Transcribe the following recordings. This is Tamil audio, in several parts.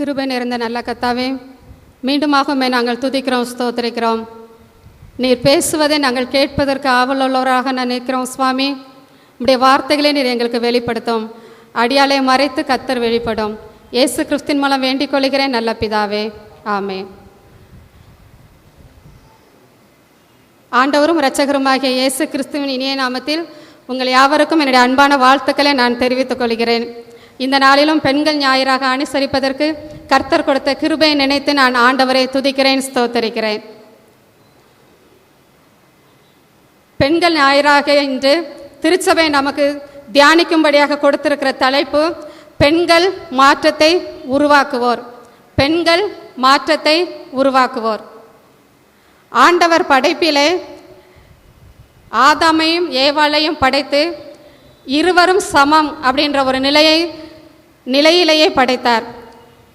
கிருபை நிறைந்த நல்ல கர்த்தாவே, மீண்டுமாகவே நாங்கள் துதிக்கிறோம், ஸ்தோத்திரிக்கிறோம். நீர் பேசுவதை நாங்கள் கேட்பதற்கு ஆவலுள்ளவராக நான் நிற்கிறோம் சுவாமி. உம்முடைய வார்த்தைகளை நீர் எங்களுக்கு வெளிப்படுத்தும். அடியாலை மறைத்து கர்த்தர் வெளிப்படும். இயேசு கிறிஸ்தின் மூலம் வேண்டிக் கொள்கிறேன் நல்ல பிதாவே, ஆமென். ஆண்டவரும் இரட்சகருமாகிய இயேசு கிறிஸ்துவின் இனிய நாமத்தில் உங்கள் யாவருக்கும் என்னுடைய அன்பான வாழ்த்துக்களை நான் தெரிவித்துக் கொள்கிறேன். இந்த நாளிலும் பெண்கள் ஞாயிறாக அனுசரிப்பதற்கு கர்த்தர் கொடுத்த கிருபையை நினைத்து நான் ஆண்டவரை துதிக்கிறேன், ஸ்தோத்தரிக்கிறேன். பெண்கள் ஞாயிறாக இன்று திருச்சபை நமக்கு தியானிக்கும்படியாக கொடுத்திருக்கிற தலைப்பு பெண்கள் மாற்றத்தை உருவாக்குவோர். பெண்கள் மாற்றத்தை உருவாக்குவோர். ஆண்டவர் படைப்பிலே ஆதாமையும் ஏவாளையும் படைத்து இருவரும் சமம் அப்படின்ற ஒரு நிலையிலேயே படைத்தார்.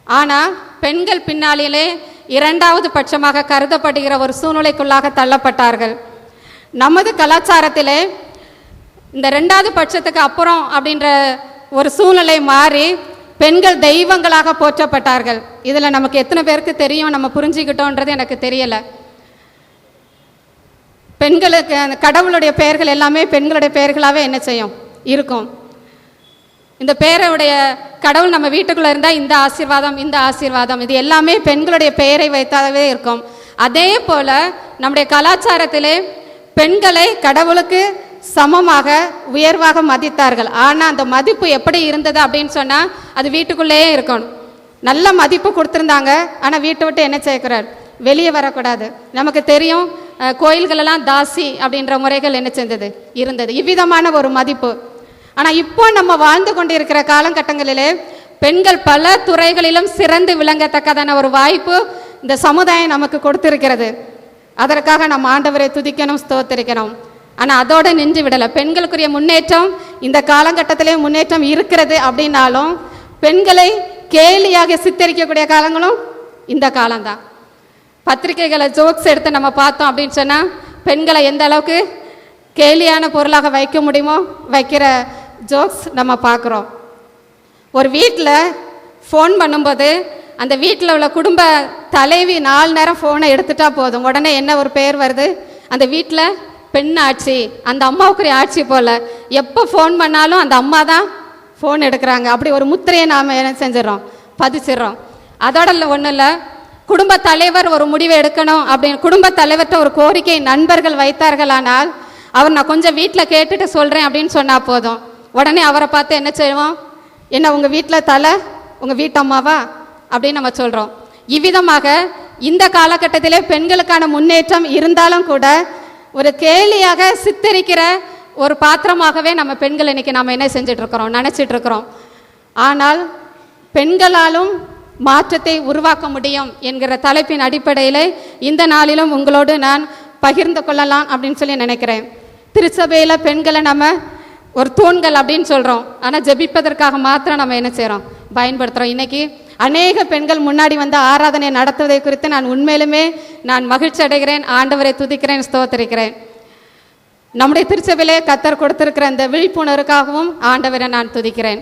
ஆனால் பெண்கள் பின்னாளிலே இரண்டாவது பட்சமாக கருதப்படுகிற ஒரு சூழ்நிலைக்குள்ளாக தள்ளப்பட்டார்கள். நமது கலாச்சாரத்திலே இந்த ரெண்டாவது பட்சத்துக்கு அப்புறம் அப்படின்ற ஒரு சூழ்நிலை மாறி பெண்கள் தெய்வங்களாக போற்றப்பட்டார்கள். இதில் நமக்கு எத்தனை பேருக்கு தெரியும், நம்ம புரிஞ்சுக்கிட்டோன்றது எனக்கு தெரியலை. பெண்களுக்கு அந்த கடவுளுடைய பெயர்கள் எல்லாமே பெண்களுடைய பெயர்களாகவே என்ன செய்யும் இருக்கும். இந்த பெயருடைய கடவுள் நம்ம வீட்டுக்குள்ளே இருந்தால் இந்த ஆசீர்வாதம் இந்த ஆசீர்வாதம் இது எல்லாமே பெண்களுடைய பெயரை வைத்தாகவே இருக்கும். அதே போல் நம்முடைய கலாச்சாரத்திலே பெண்களை கடவுளுக்கு சமமாக உயர்வாக மதித்தார்கள். ஆனால் அந்த மதிப்பு எப்படி இருந்தது அப்படின்னு சொன்னால் அது வீட்டுக்குள்ளேயே இருக்கணும். நல்ல மதிப்பு கொடுத்துருந்தாங்க. ஆனால் வீட்டை விட்டு என்ன செய்யக்கூடாது, வெளியே வரக்கூடாது. நமக்கு தெரியும், கோயில்களெல்லாம் தாசி அப்படின்ற முறைகள் என்ன செஞ்சது இருந்தது, இவ்விதமான ஒரு மதிப்பு. ஆனால் இப்போ நம்ம வாழ்ந்து கொண்டிருக்கிற காலகட்டங்களிலே பெண்கள் பல துறைகளிலும் சிறந்து விளங்கத்தக்கதான ஒரு வாய்ப்பு இந்த சமுதாயம் நமக்கு கொடுத்திருக்கிறது. அதற்காக நம்ம ஆண்டவரை துதிக்கணும், ஸ்தோத்திரிக்கணும். ஆனால் அதோடு நின்று விடலை. பெண்களுக்குரிய முன்னேற்றம் இந்த காலகட்டத்திலே முன்னேற்றம் இருக்கிறது அப்படின்னாலும் பெண்களை கேலியாக சித்தரிக்கக்கூடிய காலங்களும் இந்த காலம்தான். பத்திரிகைகளை ஜோக்ஸ் எடுத்து நம்ம பார்த்தோம் அப்படின்னு சொன்னால் பெண்களை எந்த அளவுக்கு கேலியான பொருளாக வைக்க முடியுமோ வைக்கிற ஜோக்ஸ் நம்ம பார்க்குறோம். ஒரு வீட்டில் ஃபோன் பண்ணும்போது அந்த வீட்டில் உள்ள குடும்ப தலைவி 4 நேரம் ஃபோனை எடுத்துட்டா போதும், உடனே என்ன ஒரு பெயர் வருது, அந்த வீட்டில் பெண் ஆட்சி, அந்த அம்மாவுக்குரிய ஆட்சி போல். எப்போ ஃபோன் பண்ணாலும் அந்த அம்மா தான் ஃபோன் எடுக்கிறாங்க. அப்படி ஒரு முத்திரையை நாம் என்ன செஞ்சிடறோம், பதிச்சிடறோம். அதோட ஒன்றும் இல்லை, குடும்ப தலைவர் ஒரு முடிவை எடுக்கணும் அப்படின்னு குடும்ப தலைவர்கிட்ட ஒரு கோரிக்கை நண்பர்கள் வைத்தார்களானால் அவர் நான் கொஞ்சம் வீட்டில் கேட்டுட்டு சொல்கிறேன் அப்படின்னு சொன்னால் போதும், உடனே அவரை பார்த்து என்ன செய்வோம், என்ன உங்கள் வீட்டில் தலை உங்கள் வீட்டம்மாவா அப்படின்னு நம்ம சொல்கிறோம். இவ்விதமாக இந்த காலகட்டத்திலே பெண்களுக்கான முன்னேற்றம் இருந்தாலும் கூட ஒரு கேலியாக சித்தரிக்கிற ஒரு பாத்திரமாகவே நம்ம பெண்கள் இன்னைக்கு நாம் என்ன செஞ்சிட்ருக்கிறோம், நினச்சிட்ருக்கிறோம். ஆனால் பெண்களாலும் மாற்றத்தை உருவாக்க முடியும் என்கிற தலைப்பின் அடிப்படையில் இந்த நாளிலும் உங்களோடு நான் பகிர்ந்து கொள்ளலாம் அப்படின்னு சொல்லி நினைக்கிறேன். திருச்சபையில் பெண்களை நம்ம ஒரு தூண்கள் அப்படின்னு சொல்கிறோம். ஆனால் ஜெபிப்பதற்காக மாத்திரம் நம்ம என்ன செய்கிறோம், பயன்படுத்துகிறோம். இன்றைக்கி அநேக பெண்கள் முன்னாடி வந்து ஆராதனை நடத்துவதை குறித்து நான் உண்மையிலுமே நான் மகிழ்ச்சி அடைகிறேன், ஆண்டவரை துதிக்கிறேன், ஸ்தோத்திரிக்கிறேன். நம்முடைய திருச்சபையிலே கர்த்தர் கொடுத்திருக்கிற அந்த விழிப்புணர்வுக்காகவும் ஆண்டவரை நான் துதிக்கிறேன்.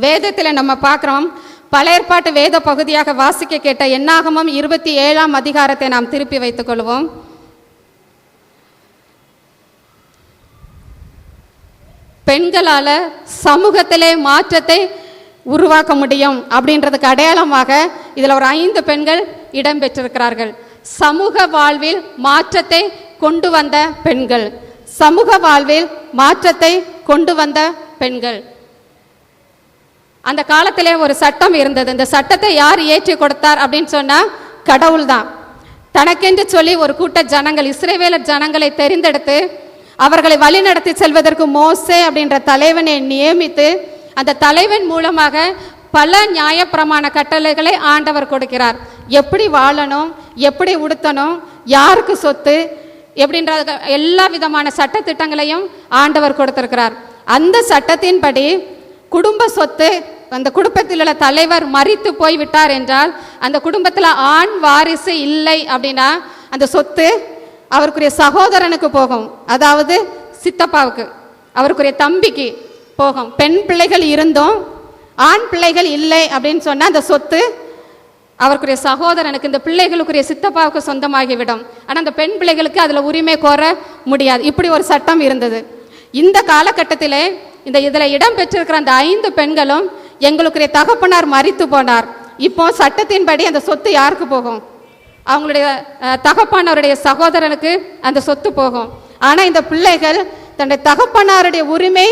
வேதத்தில் நம்ம பார்க்குறோம், பழைய ஏற்பாட்டு வேத பகுதியாக வாசிக்க கேட்ட என்னாகமம் 27ஆம் அதிகாரத்தை நாம் திருப்பி வைத்துக் கொள்வோம். பெண்களால் சமூகத்திலே மாற்றத்தை உருவாக்க முடியும் அப்படின்றதுக்கு அடையாளமாக இதில் ஒரு 5 பெண்கள் இடம்பெற்றிருக்கிறார்கள். சமூக வாழ்வில் மாற்றத்தை கொண்டு வந்த பெண்கள், சமூக வாழ்வில் மாற்றத்தை கொண்டு வந்த பெண்கள். அந்த காலத்திலே ஒரு சட்டம் இருந்தது. இந்த சட்டத்தை யார் ஏற்றி கொடுத்தார் அப்படின்னு சொன்னால் கடவுள் தான். தனக்கென்று சொல்லி ஒரு கூட்ட ஜனங்கள், இஸ்ரவேலர் ஜனங்களை தெரிந்தெடுத்து அவர்களை வழிநடத்தி செல்வதற்கு மோசே அப்படின்ற தலைவனை நியமித்து அந்த தலைவன் மூலமாக பல நியாயப்பிரமாண கட்டளைகளை ஆண்டவர் கொடுக்கிறார். எப்படி வாழணும், எப்படி உடுத்தணும், யாருக்கு சொத்து எப்படின்ற எல்லா விதமான சட்டத்திட்டங்களையும் ஆண்டவர் கொடுத்திருக்கிறார். அந்த சட்டத்தின்படி குடும்ப சொத்து, அந்த குடும்பத்தில் உள்ள தலைவர் மரித்து போய் விட்டார் என்றால் அந்த குடும்பத்தில் ஆண் வாரிசு இல்லை அப்படின்னா அந்த சொத்து அவருக்குரிய சகோதரனுக்கு போகும், அதாவது சித்தப்பாவுக்கு, அவருக்குரிய தம்பிக்கு போகும். பெண் பிள்ளைகள் இருந்தும் ஆண் பிள்ளைகள் இல்லை அப்படின்னு சொன்னால் அந்த சொத்து அவருக்குரிய சகோதரனுக்கு, இந்த பிள்ளைகளுக்குரிய சித்தப்பாவுக்கு சொந்தமாகிவிடும். ஆனால் அந்த பெண் பிள்ளைகளுக்கு அதில் உரிமை கோர முடியாது. இப்படி ஒரு சட்டம் இருந்தது. இந்த காலகட்டத்திலே இதில் இடம் பெற்றிருக்கிற அந்த 5 பெண்களும் எங்களுக்குரிய தகப்பனார் மரித்து போனார். இப்போ சட்டத்தின்படி அந்த சொத்து யாருக்கு போகும்? அவங்களுடைய தகப்பனாருடைய சகோதரனுக்கு அந்த சொத்து போகும். ஆனால் இந்த பிள்ளைகள் தன்னுடைய தகப்பனாருடைய உரிமை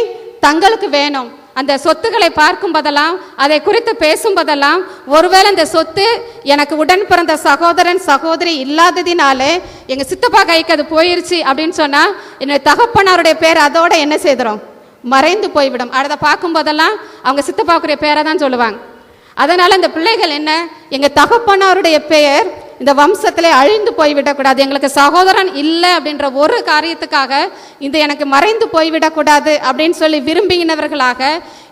தங்களுக்கு வேணும். அந்த சொத்துக்களை பார்க்கும் போதெல்லாம், அதை குறித்து பேசும் போதெல்லாம், ஒருவேளை அந்த சொத்து எனக்கு உடன் பிறந்த சகோதரன் சகோதரி இல்லாததினாலே எங்கள் சித்தப்பா கைக்கு அது போயிருச்சு அப்படின்னு சொன்னால் என்னுடைய தகப்பனாருடைய பேர் அதோட என்ன செய்கிறோம்? மறைந்து போய்விடும். அதை பார்க்கும் போதெல்லாம் அவங்க சித்தப்பாக்குரிய பேரை தான் சொல்லுவாங்க. அதனால் இந்த பிள்ளைகள் என்ன, எங்கள் தகப்பனாருடைய பெயர் இந்த வம்சத்திலே அழிந்து போய்விடக்கூடாது, எங்களுக்கு சகோதரன் இல்லை அப்படின்ற ஒரு காரியத்துக்காக இந்த எனக்கு மறைந்து போய்விடக்கூடாது அப்படின்னு சொல்லி விரும்பினவர்களாக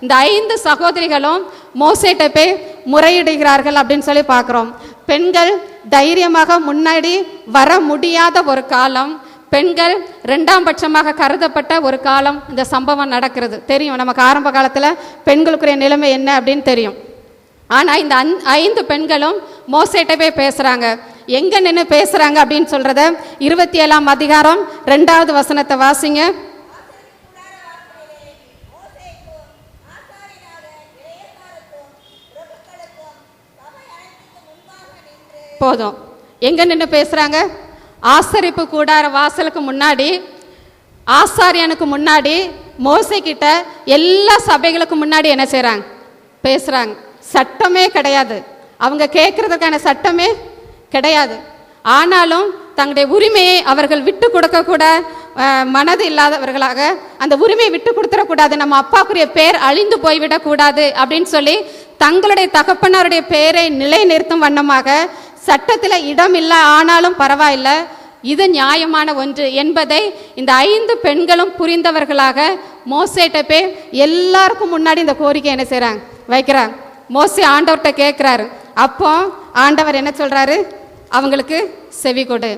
இந்த 5 சகோதரிகளும் மோசேட்ட போய் முறையிடுகிறார்கள் அப்படின்னு சொல்லி பார்க்குறோம். பெண்கள் தைரியமாக முன்னாடி வர முடியாத ஒரு காலம், பெண்கள் 2ஆம் பட்சமாக கருதப்பட்ட ஒரு காலம் இந்த சம்பவம் நடக்கிறது. தெரியும் நமக்கு ஆரம்ப காலத்தில் பெண்களுக்குரிய நிலைமை என்ன அப்படின்னு தெரியும். ஆனால் இந்த 5 பெண்களும் மோசேட்ட போய் பேசுகிறாங்க. எங்கே நின்று பேசுகிறாங்க அப்படின்னு சொல்கிறத 27ஆம் அதிகாரம் 2வது வசனத்தை வாசிங்க. போதும். எங்கே நின்று பேசுகிறாங்க? ஆசரிப்பு கூடார வாசலுக்கு முன்னாடி, ஆசாரியனுக்கு முன்னாடி, மோசே கிட்ட, எல்லா சபைகளுக்கு முன்னாடி என்ன செய்கிறாங்க? பேசுகிறாங்க. சட்டமே கிடையாது, அவங்க கேட்கறதுக்கான சட்டமே கிடையாது. ஆனாலும் தங்களுடைய உரிமையை அவர்கள் விட்டு கொடுக்க கூட மனது இல்லாதவர்களாக, அந்த உரிமையை விட்டு கொடுத்துடக்கூடாது, நம்ம அப்பாக்குரிய பேர் அழிந்து போய்விடக்கூடாது அப்படின்னு சொல்லி தங்களுடைய தகப்பனாருடைய பேரை நிலைநிறுத்தும் வண்ணமாக சட்டத்தில் இடம் இல்லை, ஆனாலும் பரவாயில்லை, இது நியாயமான ஒன்று என்பதை இந்த 5 பெண்களும் புரிந்தவர்களாக மோசேட்ட போய் எல்லாருக்கும் முன்னாடி இந்த கோரிக்கை என்ன செய்கிறாங்க? வைக்கிறாங்க. மோசே ஆண்டவர்கிட்ட கேட்குறாரு. அப்போ ஆண்டவர் என்ன சொல்கிறாரு? அவங்களுக்கு செவி கொடு,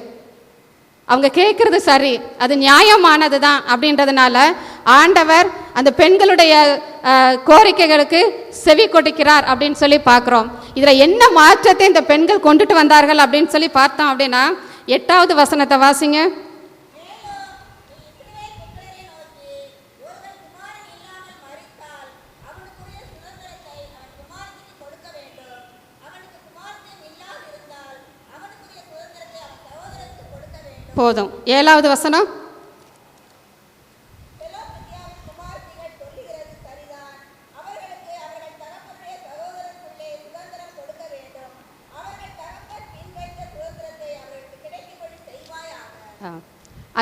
அவங்க கேட்குறது சரி, அது நியாயமானது தான் அப்படின்றதுனால ஆண்டவர் அந்த பெண்களுடைய கோரிக்கைகளுக்கு செவி கொடுக்கிறார் அப்படின்னு சொல்லி பார்க்குறோம். இதில் என்ன மாற்றத்தை இந்த பெண்கள் கொண்டுட்டு வந்தார்கள் அப்படின்னு சொல்லி பார்த்தோம் அப்படின்னா 8வது வசனத்தை வாசிங்க. போதும். 7வது வசனம்.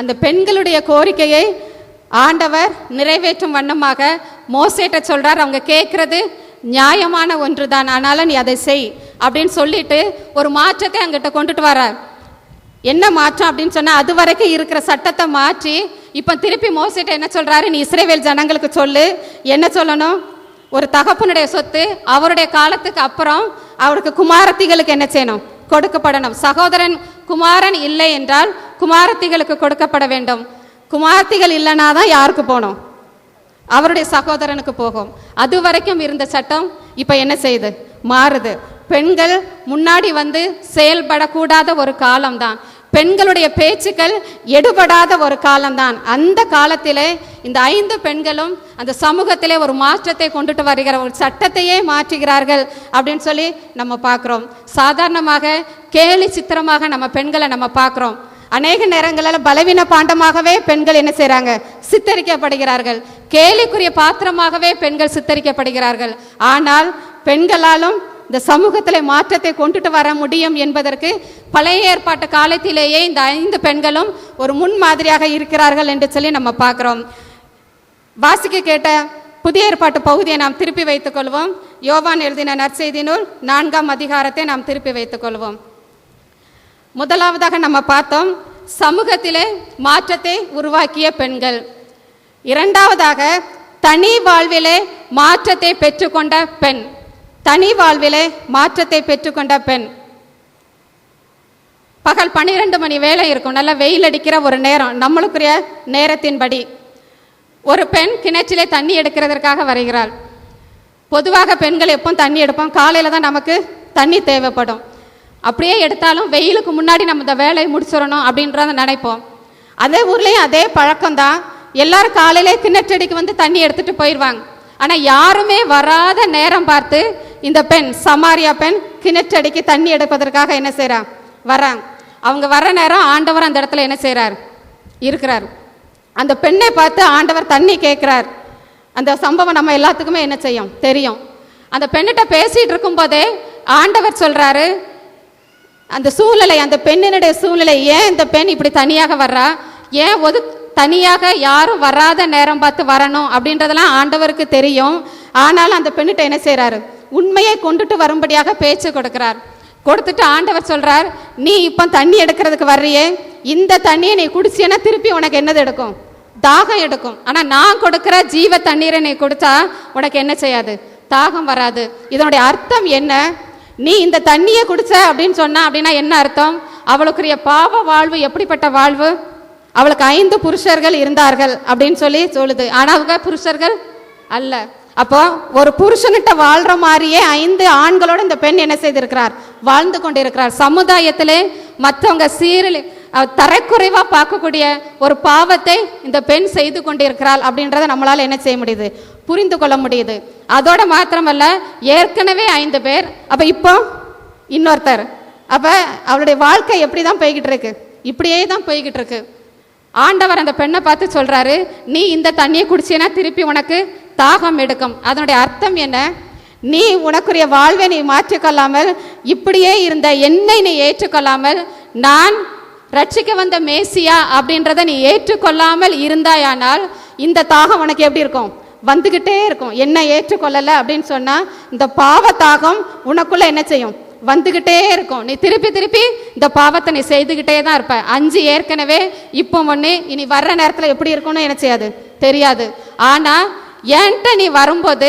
அந்த பெண்களுடைய கோரிக்கையை ஆண்டவர் நிறைவேற்றும் வண்ணமாக மோசேட்ட சொல்றார். அவங்க கேட்கறது நியாயமான ஒன்று தான், ஆனாலும் நீ அதை செய் அப்படின்னு சொல்லிட்டு ஒரு மாற்றத்தை அங்கிட்ட கொண்டுட்டு வரார். என்ன மாற்றம் அப்படின்னு சொன்னா, அது வரைக்கும் இருக்கிற சட்டத்தை மாற்றி இப்போ திருப்பி மோசேட்ட என்ன சொல்றாரு? நீ இஸ்ரவேல் ஜனங்களுக்கு சொல்லு. என்ன சொல்லணும்? ஒரு தகப்பனுடைய சொத்து அவருடைய காலத்துக்கு அப்புறம் அவருக்கு குமாரத்திகளுக்கு என்ன செய்யணும்? கொடுக்கப்படணும். சகோதரன் குமாரன் இல்லை என்றால் குமாரத்திகளுக்கு கொடுக்கப்பட வேண்டும். குமாரத்திகள் இல்லைனா தான் யாருக்கு போகணும்? அவருடைய சகோதரனுக்கு போகும். அது வரைக்கும் இருந்த சட்டம் இப்போ என்ன செய்யுது? மாறுது. பெண்கள் முன்னாடி வந்து செயல்படக்கூடாத ஒரு காலம்தான், பெண்களுடைய பேச்சுக்கள் எடுபடாத ஒரு காலம்தான். அந்த காலத்திலே இந்த 5 பெண்களும் அந்த சமூகத்திலே ஒரு மாற்றத்தை கொண்டுட்டு வருகிற ஒரு சட்டத்தையே மாற்றுகிறார்கள் அப்படின்னு சொல்லி நம்ம பார்க்குறோம். சாதாரணமாக கேலி சித்திரமாக நம்ம பெண்களை நம்ம பார்க்குறோம். அநேக நேரங்களில் பலவீன பாண்டமாகவே பெண்கள் என்ன செய்கிறாங்க? சித்தரிக்கப்படுகிறார்கள். கேலிக்குரிய பாத்திரமாகவே பெண்கள் சித்தரிக்கப்படுகிறார்கள். ஆனால் பெண்களாலும் இந்த சமூகத்தில் மாற்றத்தை கொண்டுட்டு வர முடியும் என்பதற்கு பழைய ஏற்பாட்டு காலத்திலேயே இந்த 5 பெண்களும் ஒரு முன்மாதிரியாக இருக்கிறார்கள் என்று சொல்லி நம்ம பார்க்குறோம். வாசிக்க கேட்ட புதிய ஏற்பாட்டு பகுதியை நாம் திருப்பி வைத்துக் கொள்வோம். யோவான் எழுதின நற்செய்தி நூல் 4ஆம் அதிகாரத்தை நாம் திருப்பி வைத்துக் கொள்வோம். முதலாவதாக நம்ம பார்த்தோம் சமூகத்திலே மாற்றத்தை உருவாக்கிய பெண்கள். இரண்டாவதாக தனி வாழ்விலே மாற்றத்தை பெற்றுக்கொண்ட பெண். தனி வாழ்விலே மாற்றத்தை பெற்றுக்கொண்ட பெண். பகல் 12 மணி வேலை இருக்கும், நல்லா வெயில் அடிக்கிற ஒரு நேரம், நம்மளுக்குரிய நேரத்தின்படி ஒரு பெண் கிணற்றிலே தண்ணி எடுக்கிறதற்காக வருகிறாள். பொதுவாக பெண்கள் எப்போ தண்ணி எடுப்போம்? காலையில் தான் நமக்கு தண்ணி தேவைப்படும். அப்படியே எடுத்தாலும் வெயிலுக்கு முன்னாடி நம்ம இந்த வேலையை முடிச்சிடணும் அப்படின்றத நினைப்போம். அதே ஊர்லேயும் அதே பழக்கம்தான். எல்லாரும் காலையிலே கிணற்றடிக்கு வந்து தண்ணி எடுத்துகிட்டு போயிடுவாங்க. ஆனால் யாருமே வராத நேரம் பார்த்து இந்த பெண், சமாரியா பெண், கிணற்றடிக்கு தண்ணி எடுப்பதற்காக என்ன செய்கிறாங்க, வராங்க. அவங்க வர நேரம் ஆண்டவர் அந்த இடத்துல என்ன செய்கிறார், இருக்கிறார். அந்த பெண்ணை பார்த்து ஆண்டவர் தண்ணி கேட்குறார். அந்த சம்பவம் நம்ம எல்லாத்துக்குமே என்ன செய்யும், தெரியும். அந்த பெண்ணிட்ட பேசிகிட்டு இருக்கும்போதே ஆண்டவர் சொல்கிறாரு, அந்த சூழ்நிலை, அந்த பெண்ணினுடைய சூழ்நிலை, ஏன் இந்த பெண் இப்படி தனியாக வர்றா, ஏன் தனியாக யாரும் வராத நேரம் பார்த்து வரணும் அப்படின்றதெல்லாம் ஆண்டவருக்கு தெரியும். ஆனாலும் அந்த பெண்ணிட்ட என்ன செய்கிறாரு, உண்மையை கொண்டுட்டு வரும்படியாக பேச்சு கொடுக்கிறார். கொடுத்துட்டு ஆண்டவர் சொல்கிறார், நீ இப்போ தண்ணி எடுக்கிறதுக்கு வர்றியே, இந்த தண்ணியை நீ குடிச்சியன்னா திருப்பி உனக்கு என்னது எடுக்கும், தாகம் எடுக்கும். ஆனால் நான் கொடுக்குற ஜீவ தண்ணீரை நீ குடித்தா உனக்கு என்ன செய்யாது, தாகம் வராது. இதனுடைய அர்த்தம் என்ன, நீ இந்த தண்ணியை குடிச்ச அப்படின்னு சொன்னா அப்படின்னா என்ன அர்த்தம், அவளுக்குரிய பாவ வாழ்வு எப்படிப்பட்ட வாழ்வு, அவளுக்கு 5 புருஷர்கள் இருந்தார்கள் அப்படின்னு சொல்லுது. ஆனால் அவங்க புருஷர்கள் அல்ல. அப்போ ஒரு புருஷன்கிட்ட வாழ்ற மாதிரியே 5 ஆண்களோட இந்த பெண் என்ன செய்திருக்கிறார், வாழ்ந்து கொண்டிருக்கிறார். சமுதாயத்திலே மற்றவங்க தரக்குறைவா பார்க்கக்கூடிய ஒரு பாவத்தை இந்த பெண் செய்து கொண்டிருக்கிறாள் அப்படின்றத நம்மளால என்ன செய்ய முடியுது, புரிந்து கொள்ள முடியுது. அதோட மாத்திரமல்ல, ஏற்கனவே 5 பேர், அப்ப இப்போ இன்னொருத்தர். அப்ப அவளுடைய வாழ்க்கை எப்படி தான் போய்கிட்டு இருக்கு, இப்படியே தான் போய்கிட்டு இருக்கு. ஆண்டவர் அந்த பெண்ணை பார்த்து சொல்றாரு, நீ இந்த தண்ணியை குடிச்சேன்னா திருப்பி உனக்கு தாகம் எடுக்கும். அதனுடைய அர்த்தம் என்ன, நீ உனக்குரிய வாழ்வை நீ மாற்றிக்கொள்ளாமல், இப்படியே இருந்த என்னை நீ ஏற்றுக்கொள்ளாமல், நான் ரட்சிக்க வந்த மேசியா அப்படின்றத நீ ஏற்றுக்கொள்ளாமல் இருந்தாயானால் இந்த தாகம் உனக்கு எப்படி இருக்கும், வந்துகிட்டே இருக்கும். என்ன ஏற்றுக்கொள்ளலை அப்படின்னு சொன்னா இந்த பாவ தாகம் உனக்குள்ள என்ன செய்யும், வந்துகிட்டே இருக்கும். நீ திருப்பி திருப்பி இந்த பாவத்தை நீ செய்துகிட்டே தான் இருப்ப. 5 ஏற்கனவே, இப்போ 1, இனி வர்ற நேரத்தில் எப்படி இருக்கும்னு என்ன செய்யாது, தெரியாது. ஆனா என்கிட்ட நீ வரும்போது,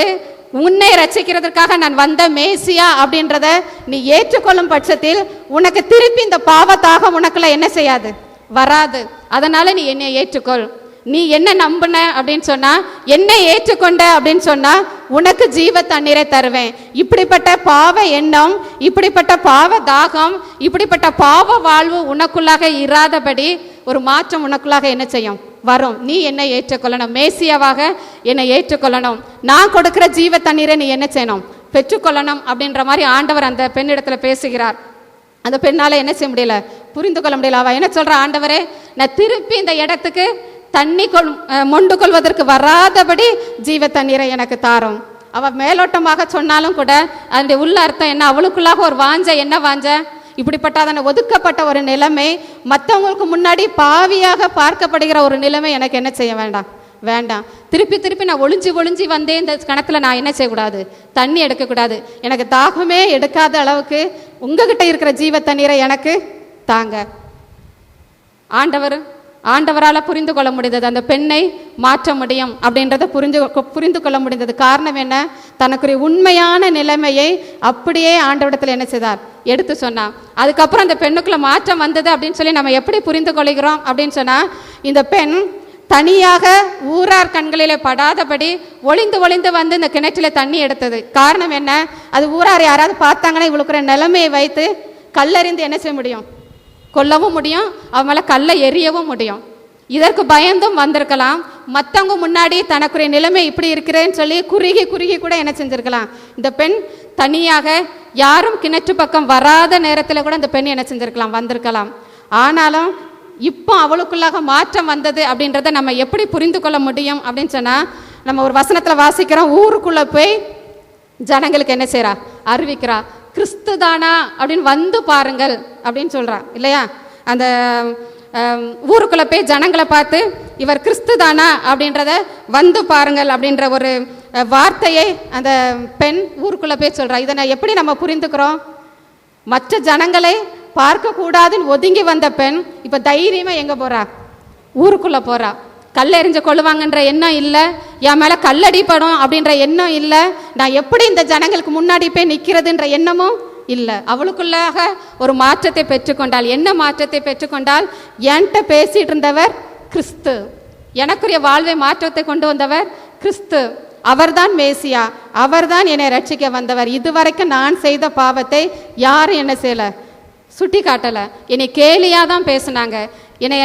உன்னை ரட்சிக்கிறதுக்காக நான் வந்த மேசியா அப்படின்றத நீ ஏற்றுக்கொள்ளும் பட்சத்தில் உனக்கு திருப்பி இந்த பாவத்தாக உனக்குள்ள என்ன செய்யாது, வராது. அதனால நீ என்னை ஏற்றுக்கொள். நீ என்ன நம்பின அப்படின்னு சொன்னா, என்னை ஏற்றுக்கொண்ட அப்படின்னு சொன்னா உனக்கு ஜீவ தண்ணீரை தருவேன். இப்படிப்பட்ட பாவ எண்ணம், இப்படிப்பட்ட பாவ தாகம், இப்படிப்பட்ட பாவ வாழ்வு உனக்குள்ளாக இராதபடி ஒரு மாற்றம் உனக்குள்ளாக என்ன செய்யும், வரும். நீ என்னை ஏற்றுக்கொள்ளணும், மேசியாவாக என்னை ஏற்றுக்கொள்ளணும். நான் கொடுக்கிற ஜீவ தண்ணீரை நீ என்ன செய்யணும், பெற்றுக்கொள்ளணும் அப்படின்ற மாதிரி ஆண்டவர் அந்த பெண்ணிடத்துல பேசுகிறார். அந்த பெண்ணால என்ன செய்ய முடியல, புரிந்து கொள்ள முடியல. அவ என்ன சொல்ற, ஆண்டவரே நான் திருப்பி இந்த இடத்துக்கு தண்ணி மொண்டு கொள்வதற்கு வராதபடி ஜீவ தண்ணீரை எனக்கு தாரும். அவ மேலோட்டமாக சொன்னாலும் கூட அதனுடைய உள்ள அர்த்தம் என்ன, அவளுக்குள்ளாக ஒரு வாஞ்ச, என்ன வாஞ்ச, இப்படிப்பட்ட அதனை ஒதுக்கப்பட்ட ஒரு நிலைமை, மற்றவங்களுக்கு முன்னாடி பாவியாக பார்க்கப்படுகிற ஒரு நிலைமை எனக்கு என்ன செய்ய வேண்டாம், வேண்டாம். திருப்பி திருப்பி நான் ஒளிஞ்சு வந்தே இந்த கணத்தில் நான் என்ன செய்யக்கூடாது, தண்ணி எடுக்கக்கூடாது. எனக்கு தாகமே எடுக்காத அளவுக்கு உங்ககிட்ட இருக்கிற ஜீவ தண்ணீரை எனக்கு தாங்க. ஆண்டவரால் புரிந்து கொள்ள முடிந்தது, அந்த பெண்ணை மாற்ற முடியும் அப்படின்றத புரிந்து கொள்ள முடிந்தது. காரணம் என்ன, தனக்குரிய உண்மையான நிலைமையை அப்படியே ஆண்டவரிடத்தில் என்ன செய்தார், எடுத்து சொன்னார். அதுக்கப்புறம் அந்த பெண்ணுக்குள்ள மாற்றம் வந்தது அப்படின்னு சொல்லி நம்ம எப்படி புரிந்து கொள்கிறோம் அப்படின்னு சொன்னா, இந்த பெண் தனியாக ஊரார் கண்களிலே படாதபடி ஒளிந்து வந்து இந்த கிணற்றில தண்ணி எடுத்தது. காரணம் என்ன, அது ஊரார் யாராவது பார்த்தாங்கன்னா இவளுக்குற நிலைமையை வைத்து கல்லறிந்து என்ன செய்ய முடியும், கொல்லவும் முடியும், அவன் மேலே கல்லை எரியவும் முடியும். இதற்கு பயந்தும் வந்திருக்கலாம். மற்றவங்க முன்னாடி தனக்குரிய நிலைமை இப்படி இருக்கிறேன்னு சொல்லி குறுகி கூட என்ன செஞ்சிருக்கலாம். இந்த பெண் தனியாக யாரும் கிணற்று பக்கம் வராத நேரத்தில் கூட இந்த பெண் என்ன செஞ்சிருக்கலாம், வந்திருக்கலாம். ஆனாலும் இப்போ அவளுக்குள்ளாக மாற்றம் வந்தது அப்படின்றத நம்ம எப்படி புரிந்து கொள்ள முடியும் அப்படின்னு சொன்னால், நம்ம ஒரு வசனத்தில் வாசிக்கிறோம், ஊருக்குள்ளே போய் ஜனங்களுக்கு என்ன செய்கிறா, அறிவிக்கிறா, கிறிஸ்து தானா அப்படின்னு வந்து பாருங்கள் அப்படின்னு சொல்கிறா இல்லையா. அந்த ஊருக்குள்ளே போய் ஜனங்களை பார்த்து இவர் கிறிஸ்து தானா அப்படின்றத வந்து பாருங்கள் அப்படின்ற ஒரு வார்த்தையை அந்த பெண் ஊருக்குள்ளே போய் சொல்கிறா. இதை நான் எப்படி நம்ம புரிந்துக்கிறோம், மற்ற ஜனங்களை பார்க்கக்கூடாதுன்னு ஒதுங்கி வந்த பெண் இப்போ தைரியமாக எங்கே போகிறா, ஊருக்குள்ளே போகிறா. கல்லெறிஞ்ச கொள்ளுவாங்கன்ற எண்ணம் இல்லை, என் மேலே கல்லடிப்படும் அப்படின்ற எண்ணம் இல்லை, நான் எப்படி இந்த ஜனங்களுக்கு முன்னாடி போய் நிற்கிறதுன்ற எண்ணமும் இல்லை. அவளுக்குள்ளாக ஒரு மாற்றத்தை பெற்றுக்கொண்டாள். என்ன மாற்றத்தை பெற்றுக்கொண்டால், என்கிட்ட பேசிட்டு இருந்தவர் கிறிஸ்து, எனக்குரிய வாழ்வை மாற்றத்தை கொண்டு வந்தவர் கிறிஸ்து. அவர்தான் மேசியா, அவர்தான் என்னை ரட்சிக்க வந்தவர். இதுவரைக்கும் நான் செய்த பாவத்தை யாரும் என்ன செய்யல, சுட்டி காட்டல. என்னை கேலியா தான் பேசுனாங்க.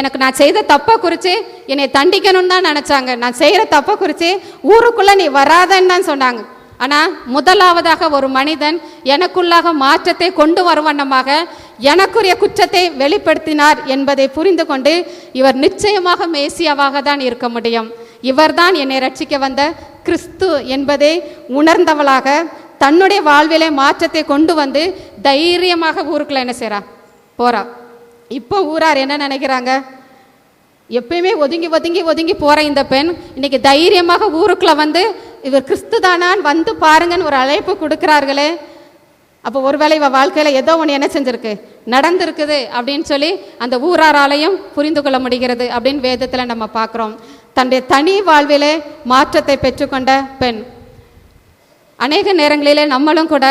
எனக்கு நான் செய்த தப்பை குறித்து என்னை தண்டிக்கணும்னு தான் நினைச்சாங்க. நான் செய்யற தப்பை குறித்து ஊருக்குள்ள நீ வராதன்னு தான் சொன்னாங்க. ஆனால் முதலாவதாக ஒரு மனிதன் எனக்குள்ளாக மாற்றத்தை கொண்டு வருவண்ணமாக எனக்குரிய குற்றத்தை வெளிப்படுத்தினார் என்பதை புரிந்து கொண்டு இவர் நிச்சயமாக மேசியாவாக தான் இருக்க முடியும், இவர்தான் என்னை ரட்சிக்க வந்த கிறிஸ்து என்பதை உணர்ந்தவளாக தன்னுடைய வாழ்விலே மாற்றத்தை கொண்டு வந்து தைரியமாக ஊருக்குள்ள என்ன செய்றா, போறா. இப்போ ஊரார் என்ன நினைக்கிறாங்க, எப்பயுமே ஒதுங்கி ஒதுங்கி ஒதுங்கி போற இந்த பெண் இன்னைக்கு தைரியமாக ஊருக்குள்ள வந்து இவர் கிறிஸ்து தானான்னு வந்து பாருங்கன்னு ஒரு அழைப்பு கொடுக்கிறார்களே. அப்போ ஒருவேளை இவ வாழ்க்கையில ஏதோ ஒன்று என்ன செஞ்சிருக்கு, நடந்திருக்குது அப்படின்னு சொல்லி அந்த ஊராராலையும் புரிந்து கொள்ள முடிகிறது அப்படின்னு வேதத்துல நம்ம பார்க்கிறோம். தன்னுடைய தனி வாழ்விலே மாற்றத்தை பெற்றுக்கொண்ட பெண். அநேக நேரங்களிலே நம்மளும் கூட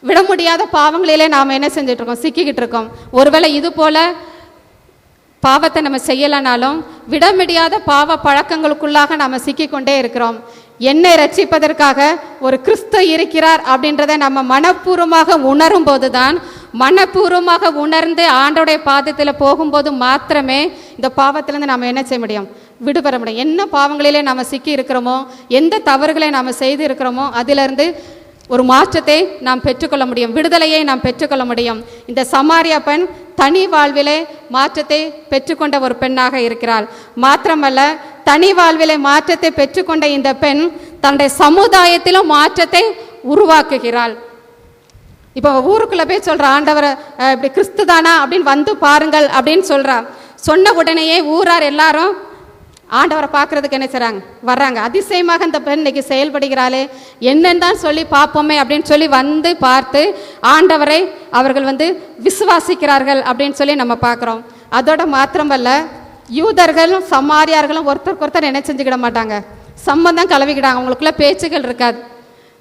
விட முடியாத பாவங்களிலே நாம் என்ன செஞ்சுட்டு இருக்கோம், சிக்கிக்கிட்டு இருக்கோம். ஒருவேளை இது போல பாவத்தை நம்ம செய்யலைனாலும் விட முடியாத பாவ பழக்கங்களுக்குள்ளாக நாம் சிக்கிக்கொண்டே இருக்கிறோம். என்னை ரட்சிப்பதற்காக ஒரு கிறிஸ்து இருக்கிறார் அப்படின்றத நம்ம மனப்பூர்வமாக உணரும் போதுதான், மனப்பூர்வமாக உணர்ந்து ஆண்டோடைய பாதத்தில் போகும்போது மாத்திரமே இந்த பாவத்திலேருந்து நாம் என்ன செய்ய முடியும், விடுபெற முடியும். என்ன பாவங்களிலே நாம் சிக்கி இருக்கிறோமோ, எந்த தவறுகளை நாம் செய்து இருக்கிறோமோ அதிலிருந்து ஒரு மாற்றத்தை நாம் பெற்றுக்கொள்ள முடியும், விடுதலையை நாம் பெற்றுக்கொள்ள முடியும். இந்த சமாரியா பெண் தனி வாழ்விலே மாற்றத்தை பெற்றுக்கொண்ட ஒரு பெண்ணாக இருக்கிறாள். மாத்திரமல்ல, தனி வாழ்விலே மாற்றத்தை பெற்றுக்கொண்ட இந்த பெண் தன்னுடைய சமுதாயத்திலும் மாற்றத்தை உருவாக்குகிறாள். இப்போ ஊருக்குள்ள போய் சொல்ற, ஆண்டவரை இப்படி கிறிஸ்து தானா அப்படின்னு வந்து பாருங்கள் அப்படின்னு சொல்றா. சொன்ன உடனேயே ஊரார் எல்லாரும் ஆண்டவரை பார்க்கறதுக்கு என்ன செய்றாங்க, வர்றாங்க. அதிசயமாக இந்த பெண் இன்னைக்கு செயல்படுகிறாளே, என்னன்னு தான் சொல்லி பார்ப்போமே அப்படின்னு சொல்லி வந்து பார்த்து ஆண்டவரை அவர்கள் வந்து விசுவாசிக்கிறார்கள் அப்படின்னு சொல்லி நம்ம பார்க்குறோம். அதோட மாத்திரமல்ல, யூதர்களும் சமாரியார்களும் ஒருத்தருக்கு ஒருத்தர் என்ன செஞ்சுக்கிட மாட்டாங்க, சம்பந்தம் கலவிக்கிட்டாங்க. அவங்களுக்குள்ள பேச்சுகள் இருக்காது.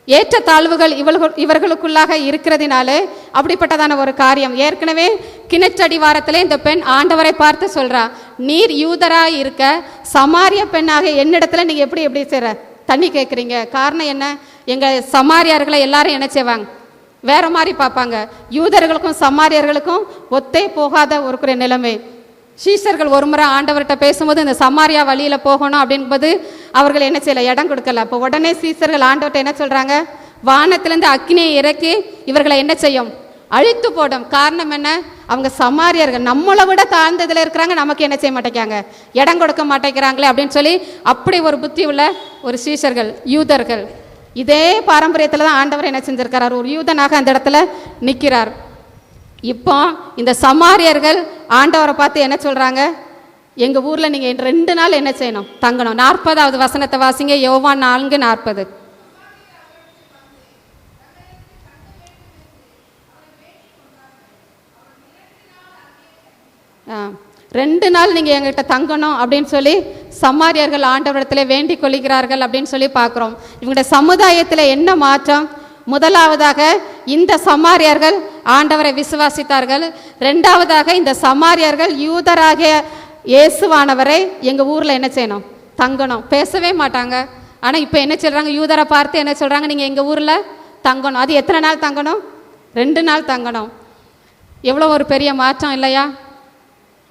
ஏற்ற தாழ்வுகள் இவர்களுக்குள்ளாக இருக்கிறதுனாலே அப்படிப்பட்டதான ஒரு காரியம். ஏற்கனவே கிணற்றடிவாரத்திலே இந்த பெண் ஆண்டவரை பார்த்து சொல்றா, நீர் யூதராக இருக்க சமாரிய பெண்ணாக என்னிடத்துல நீங்க எப்படி செய்ற தண்ணி கேட்குறீங்க? காரணம் என்ன, எங்க சமாரியார்களை எல்லாரும் என்ன செய்வாங்க, வேற மாதிரி பார்ப்பாங்க. யூதர்களுக்கும் சமாரியர்களுக்கும் ஒத்தே போகாத ஒரு நிலைமை. சீஷர்கள் ஒரு முறை ஆண்டவர்கிட்ட பேசும்போது இந்த சமாரியா வழியில போகணும் அப்படின்போது அவர்கள் என்ன செய்யல, இடம் கொடுக்கல. அப்போ உடனே சீஷர்கள் ஆண்டவர்கிட்ட என்ன சொல்றாங்க, வானத்திலிருந்து அக்கினியை இறக்கி இவர்களை என்ன செய்யும், அழித்து போடும். காரணம் என்ன, அவங்க சமாரியர்கள், நம்மளை விட தாழ்ந்ததுல இருக்கிறாங்க, நமக்கு என்ன செய்ய மாட்டேங்கிறாங்க, இடம் கொடுக்க மாட்டேங்கிறாங்களே அப்படின்னு சொல்லி அப்படி ஒரு புத்தி உள்ள ஒரு சீஷர்கள் யூதர்கள். இதே பாரம்பரியத்துல தான் ஆண்டவர் என்ன செஞ்சிருக்கிறார், ஒரு யூதனாக அந்த இடத்துல நிற்கிறார். இப்போ இந்த சமாரியர்கள் ஆண்டவரை பார்த்து என்ன சொல்றாங்க, எங்க ஊர்ல நீங்க 2 நாள் என்ன செய்யணும், தங்கணும். 40வது வசனத்தை வாசிங்க, யோவான் 4:40. ரெண்டு நாள் நீங்க எங்கிட்ட தங்கணும் அப்படின்னு சொல்லி சமாரியர்கள் ஆண்டவரிடத்துல வேண்டிக் கொள்கிறார்கள் அப்படின்னு சொல்லி பார்க்கிறோம். இவங்களுடைய சமுதாயத்துல என்ன மாற்றம்? முதலாவதாக இந்த சமாரியர்கள் ஆண்டவரை விசுவாசித்தார்கள். ரெண்டாவதாக இந்த சமாரியர்கள் யூதராகிய இயேசுவானவரை எங்க ஊர்ல என்ன செய்யணும், தங்கணும். பேசவே மாட்டாங்க. ஆனா இப்ப என்ன சொல்றாங்க, யூதரை பார்த்து என்ன சொல்றாங்க, நீங்க எங்க ஊர்ல தங்கணும். அது எத்தனை நாள் தங்கணும்? 2 நாள் தங்கணும். எவ்வளோ ஒரு பெரிய மாற்றம் இல்லையா?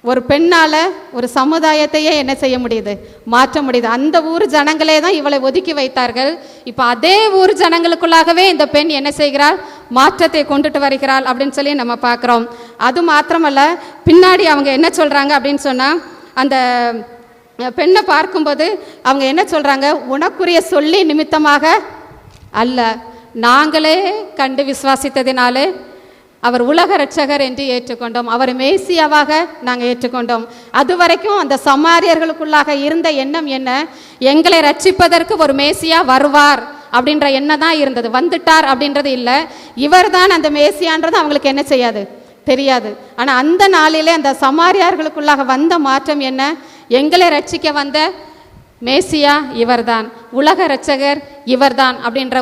ஒரு பெண்ணால ஒரு சமுதாயத்தையே என்ன செய்ய முடியுது, மாற்ற முடியுது. அந்த ஊர் ஜனங்களே தான் இவளை ஒதுக்கி வைத்தார்கள். இப்போ அதே ஊர் ஜனங்களுக்குள்ளாகவே இந்த பெண் என்ன செய்கிறாள், மாற்றத்தை கொண்டுட்டு வருகிறாள் அப்படின்னு சொல்லி நம்ம பார்க்குறோம். அது மாத்திரமல்ல, பின்னாடி அவங்க என்ன சொல்றாங்க அப்படின்னு சொன்னா, அந்த பெண்ணை பார்க்கும்போது அவங்க என்ன சொல்றாங்க, உனக்குரிய சொல்லி நிமித்தமாக அல்ல, நாங்களே கண்டு விசுவாசித்ததினாலே அவர் உலக இரட்சகர் என்று ஏற்றுக்கொண்டோம், அவர் மேசியாவாக நாங்கள் ஏற்றுக்கொண்டோம். அது வரைக்கும் அந்த சமாரியர்களுக்குள்ளாக இருந்த எண்ணம் என்ன, எங்களை ரட்சிப்பதற்கு ஒரு மேசியா வருவார் அப்படின்ற எண்ணம் தான் இருந்தது. வந்துட்டார் அப்படின்றது இல்லை, இவர் தான் அந்த மேசியான்றது அவங்களுக்கு என்ன செய்யாது, தெரியாது. ஆனால் அந்த நாளிலே அந்த சமாரியார்களுக்குள்ளாக வந்த மாற்றம் என்ன, எங்களை ரட்சிக்க வந்த மேசியா இவர்தான், உலக இரட்சகர் இவர்தான் அப்படின்ற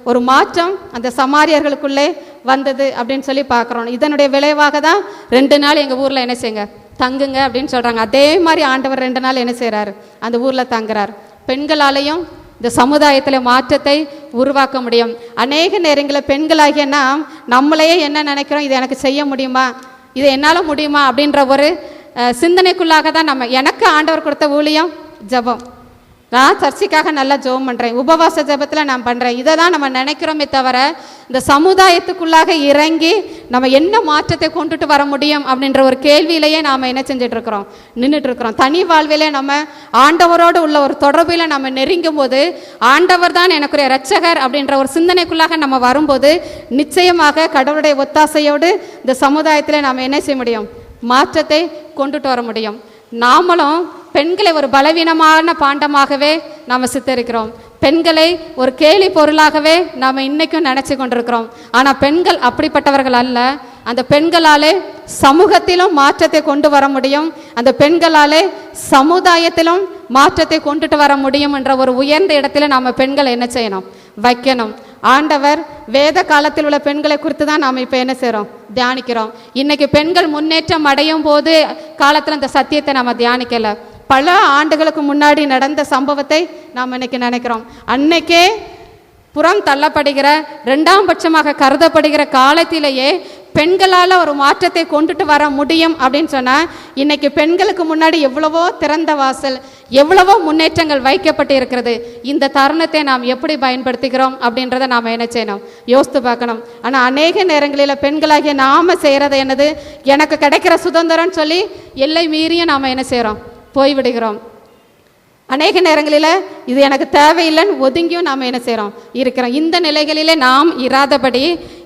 ஒரு மாற்றம் அந்த சமாரியர்களுக்குள்ளே வந்தது அப்படின்னு சொல்லி பார்க்குறோம். இதனுடைய விளைவாக தான் 2 நாள் எங்கள் ஊரில் என்ன செய்யுங்க, தங்குங்க அப்படின்னு சொல்கிறாங்க. அதே மாதிரி ஆண்டவர் 2 நாள் என்ன செய்கிறாரு, அந்த ஊரில் தங்குறார். பெண்களாலையும் இந்த சமுதாயத்தில் மாற்றத்தை உருவாக்க முடியும். அநேக நேரங்களில் பெண்களாகிய நாம் நம்மளையே என்ன நினைக்கிறோம், இது எனக்கு செய்ய முடியுமா, இது என்னால் முடியுமா அப்படின்ற ஒரு சிந்தனைக்குள்ளாக தான் நம்ம. எனக்கு ஆண்டவர் கொடுத்த ஊழியம் ஜெபம். நான் சர்ச்சைக்காக நல்லா ஜெபம் பண்ணுறேன், உபவாச ஜெபத்தில் நான் பண்ணுறேன். இதை தான் நம்ம நினைக்கிறோமே தவிர இந்த சமுதாயத்துக்குள்ளாக இறங்கி நம்ம என்ன மாற்றத்தை கொண்டுட்டு வர முடியும் அப்படின்ற ஒரு கேள்வியிலேயே நாம் என்ன செஞ்சிட்ருக்கிறோம், நின்றுட்டுருக்குறோம். தனி வாழ்விலே நம்ம ஆண்டவரோடு உள்ள ஒரு தொடர்பில் நம்ம நெருங்கும் போது ஆண்டவர் தான் எனக்குரிய இரட்சகர் அப்படின்ற ஒரு சிந்தனைக்குள்ளாக நம்ம வரும்போது நிச்சயமாக கடவுளுடைய ஒத்தாசையோடு இந்த சமுதாயத்தில் நாம் என்ன செய்ய முடியும், மாற்றத்தை கொண்டுட்டு வர முடியும். நாமளும் பெண்களை ஒரு பலவீனமான பாண்டமாகவே நாம் சித்தரிக்கிறோம். பெண்களை ஒரு கேலி பொருளாகவே நாம் இன்னைக்கும் நினச்சி கொண்டிருக்கிறோம். ஆனால் பெண்கள் அப்படிப்பட்டவர்கள் அல்ல. அந்த பெண்களாலே சமூகத்திலும் மாற்றத்தை கொண்டு வர முடியும், அந்த பெண்களாலே சமுதாயத்திலும் மாற்றத்தை கொண்டுட்டு வர முடியும் என்ற ஒரு உயர்ந்த இடத்துல நாம் பெண்களை என்ன செய்யணும், வைக்கணும். ஆண்டவர் வேத காலத்தில் உள்ள பெண்களை குறித்து தான் நாம் இப்போ என்ன செய்கிறோம், தியானிக்கிறோம். இன்னைக்கு பெண்கள் முன்னேற்றம் அடையும் போது காலத்தில் அந்த சத்தியத்தை நாம் தியானிக்கலை. பல ஆண்டுகளுக்கு முன்னாடி நடந்த சம்பவத்தை நாம் இன்னைக்கு நினைக்கிறோம். அன்னைக்கே புறம் தள்ளப்படுகிற இரண்டாம் பட்சமாக கருதப்படுகிற காலத்திலேயே பெண்களால் ஒரு மாற்றத்தை கொண்டுட்டு வர முடியும் அப்படின்னு சொன்னால் இன்னைக்கு பெண்களுக்கு முன்னாடி எவ்வளவோ திறந்த வாசல், எவ்வளவோ முன்னேற்றங்கள் வைக்கப்பட்டு இருக்கிறது. இந்த தருணத்தை நாம் எப்படி பயன்படுத்திக்கிறோம் அப்படின்றத நாம் என்ன செய்யணும், யோசித்து பார்க்கணும். ஆனால் அநேக நேரங்களில் பெண்களாகிய நாம் செய்கிறது என்னது, எனக்கு கிடைக்கிற சுதந்திரம்னு சொல்லி எல்லை மீறியும் நாம் என்ன செய்கிறோம், போய்விடுகிறோம். அநேக நேரங்களில் இது எனக்கு தேவையில்லைன்னு ஒதுங்கியும் நாம் என்ன செய்கிறோம், இருக்கிறோம். இந்த நிலைகளிலே நாம் இராதபடி,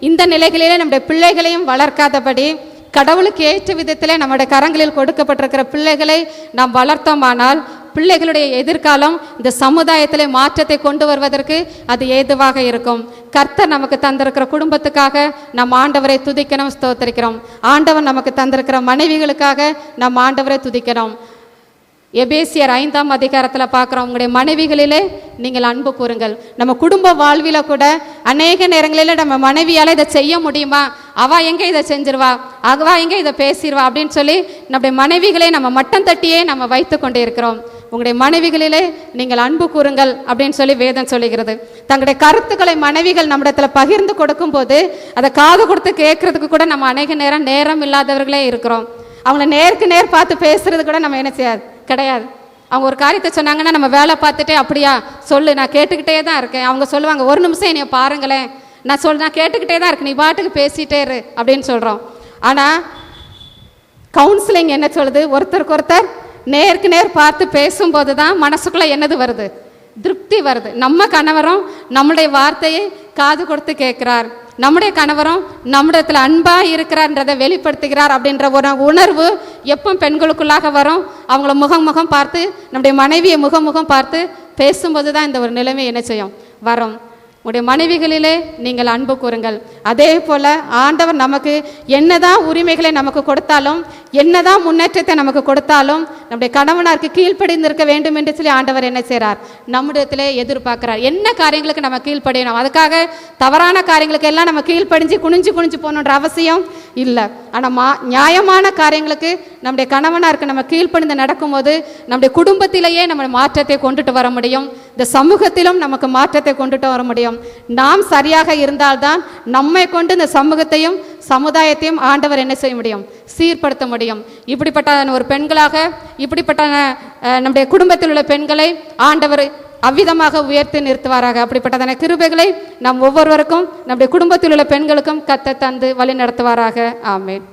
இந்த நிலைகளிலே நம்முடைய பிள்ளைகளையும் வளர்க்காதபடி, கடவுளுக்கு ஏற்ற விதத்திலே நம்முடைய கரங்களில் கொடுக்கப்பட்டிருக்கிற பிள்ளைகளை நாம் வளர்த்தோமானால் பிள்ளைகளுடைய எதிர்காலம் இந்த சமுதாயத்திலே மாற்றத்தை கொண்டு வருவதற்கு அது ஏதுவாக இருக்கும். கர்த்தர் நமக்கு தந்திருக்கிற குடும்பத்துக்காக நாம் ஆண்டவரை துதிக்கணும், ஸ்தோத்திரிக்கிறோம். ஆண்டவர் நமக்கு தந்திருக்கிற மனைவிகளுக்காக நாம் ஆண்டவரை துதிக்கணும். எபேசியர் 5ஆம் அதிகாரத்தில் பார்க்குறோம், உங்களுடைய மனைவிகளிலே நீங்கள் அன்பு கூறுங்கள். நம்ம குடும்ப வாழ்வில் கூட அநேக நேரங்களில் நம்ம மனைவியால் இதை செய்ய முடியுமா, அவள் எங்கே இதை செஞ்சிருவா, அவா எங்கே இதை பேசிடுவா அப்படின்னு சொல்லி நம்முடைய மனைவிகளை நம்ம மட்டம் தட்டியே நம்ம வைத்து கொண்டே இருக்கிறோம். உங்களுடைய மனைவிகளிலே நீங்கள் அன்பு கூறுங்கள் அப்படின்னு சொல்லி வேதம் சொல்லுகிறது. தங்களுடைய கருத்துக்களை மனைவிகள் நம்மிடத்தில் பகிர்ந்து கொடுக்கும் போது அதை காது கொடுத்து கேட்கறதுக்கு கூட நம்ம அநேக நேரம் இல்லாதவர்களே இருக்கிறோம். அவங்கள நேருக்கு நேர் பார்த்து பேசுறது கூட நம்ம என்ன செய்யாது, கிடையாது. அவங்க ஒரு காரியத்தை சொன்னாங்கன்னா நம்ம வேலை பார்த்துட்டே அப்படியா சொல்லு, நான் கேட்டுக்கிட்டே தான் இருக்கேன். அவங்க சொல்லுவாங்க, ஒரு நிமிஷம் என்னைய பாருங்களேன், நான் கேட்டுக்கிட்டே தான் இருக்கேன், நீ பாட்டுக்கு பேசிகிட்டே இரு அப்படின்னு சொல்கிறோம். ஆனால் கவுன்சிலிங் என்ன சொல்லுது, ஒருத்தருக்கு ஒருத்தர் நேருக்கு நேர் பார்த்து பேசும்போது தான் மனசுக்குள்ளே என்னது வருது, திருப்தி வருது. நம்ம கணவரும் நம்முடைய வார்த்தையை காது கொடுத்து கேட்குறார், நம்முடைய கணவரும் நம்மிடத்தில் அன்பாக இருக்கிறார்ன்றதை வெளிப்படுத்துகிறார் அப்படின்ற ஒரு உணர்வு எப்போ பெண்களுக்குள்ளாக வரும், அவங்கள முகம் பார்த்து, நம்முடைய மனைவியை முகம் பார்த்து பேசும்போது தான் இந்த ஒரு நிலைமை என்ன செய்யும், வரும். உங்களுடைய மனைவிகளிலே நீங்கள் அன்பு கூறுங்கள். அதே போல் ஆண்டவர் நமக்கு என்னதான் உரிமைகளை நமக்கு கொடுத்தாலும், என்னதான் முன்னேற்றத்தை நமக்கு கொடுத்தாலும், நம்முடைய கணவனாருக்கு கீழ்ப்படிந்திருக்க வேண்டும் என்று சொல்லி ஆண்டவர் என்ன செய்கிறார், நம்மிடத்திலே எதிர்பார்க்கிறார். என்ன காரியங்களுக்கு நம்ம கீழ்ப்படியணும், அதுக்காக தவறான காரியங்களுக்கு எல்லாம் நம்ம கீழ்ப்படிஞ்சு குனிஞ்சு போகணுன்ற அவசியம் இல்லை. ஆனால் நியாயமான காரியங்களுக்கு நம்முடைய கணவனாருக்கு நம்ம கீழ்ப்படிந்து நடக்கும்போது நம்முடைய குடும்பத்திலேயே நம்ம மாற்றத்தை கொண்டுட்டு வர முடியும், இந்த சமூகத்திலும் நமக்கு மாற்றத்தை கொண்டுட்டு வர முடியும். நாம் சரியாக இருந்தால்தான் நம்மை கொண்டு இந்த சமூகத்தையும் சமுதாயத்தையும் ஆண்டவர் என்ன செய்ய முடியும், சீர்படுத்த முடியும். இப்படிப்பட்ட ஒரு பெண்களாக, இப்படிப்பட்ட நம்முடைய குடும்பத்தில் உள்ள பெண்களை ஆண்டவர் அவ்விதமாக உயர்த்தி நிறுத்துவாராக. அப்படிப்பட்டதான கிருபைகளை நாம் ஒவ்வொருவருக்கும், நம்முடைய குடும்பத்தில் உள்ள பெண்களுக்கும் கர்த்தர் தந்து வழி நடத்துவாராக. ஆமென்.